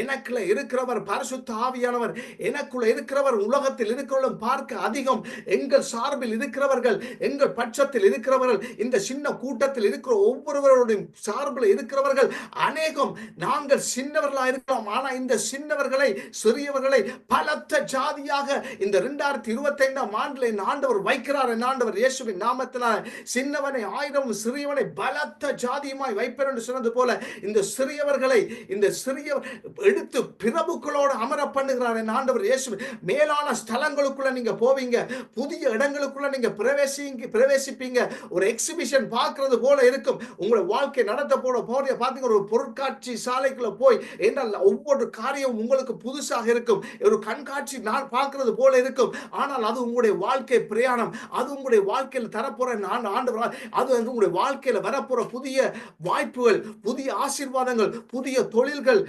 எனக்குள்ள இருக்கிறவர் பரிசுத்த ஆவியானவர், எனக்குள்ள இருக்கிறவர் உலகத்தில் இருக்கிறவர்களும் பார்க்க அதிகம். எங்கள் சார்பில் இருக்கிறவர்கள், எங்கள் பட்சத்தில் இருக்கிறவர்கள், இந்த சின்ன கூட்டத்தில் இருக்கிற ஒவ்வொருவருடைய சார்பில் இருக்கிறவர்கள் அநேகம். நாங்கள் சின்னவர்களா இருக்கலாம், ஆனா இந்த சின்னவர்களை, சிறியவர்களை பலத்த ஜாதியாக இந்த 2025 ஆண்டுல என் ஆண்டவர் வைக்கிறார். என் ஆண்டவர் இயேசுவின் நாமத்தினால் சின்னவனை 1000 சிறியவனை பலத்த ஜாதியுமாய் வைப்பேன் என்று சொன்னது போல இந்த சிறியவர்களை, இந்த சிறிய எடுத்து பிரபுக்களோடு அமர பண்ணுகிறார் என் ஆண்டவர் இயேசு. மேலான ஸ்தலங்களுக்குள்ள நீங்க போவீங்க, புதிய இடங்களுக்குள்ள நீங்க பிரவேசிப்பீங்க. ஒரு எக்ஸிபிஷன் பார்க்கிறது போல இருக்கும் உங்களுடைய வாழ்க்கை நடத்த போறீங்க. பாத்தீங்க, ஒரு பொருட்காட்சி சாலைக்குள்ள போய் என்றால் ஒவ்வொரு காரியம் உங்களுக்கு புதுசாக இருக்கும். ஒரு கண்காட்சி நான் பார்க்கிறது போல இருக்கும். ஆனால் அது உங்களுடைய வாழ்க்கை பிரயாணம், அது உங்களுடைய வாழ்க்கையில் தரப்போற ஆண்டவர், அது உங்களுடைய வாழ்க்கையில் வரப்போற புதிய வாய்ப்புகள், புதிய ஆசீர்வாதங்கள், புதிய தொழில்கள்,